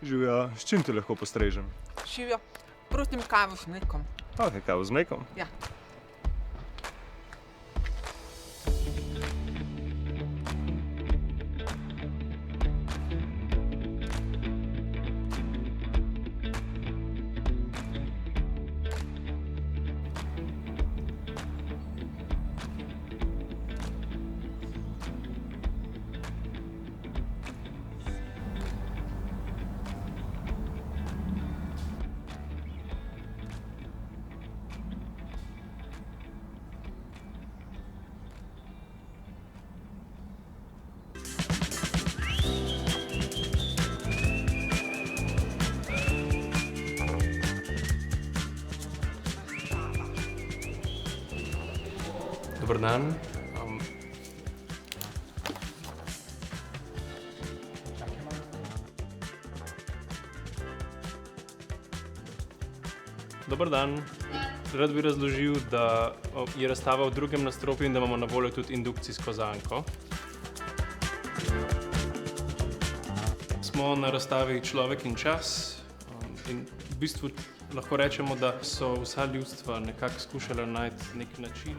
Živijo, s čim ti lahko postrežem? Živijo, prosim kavo z mlekom. Ok, kavo z mlekom. Ja. Dober dan. Dober dan. Rad bi razložil, da je razstava v drugem nadstropju in da imamo na voljo tudi indukcijsko zanko. Smo na razstavi Človek in čas in v bistvu lahko rečemo, da so vsa ljudstva nekako skušala najti nek način,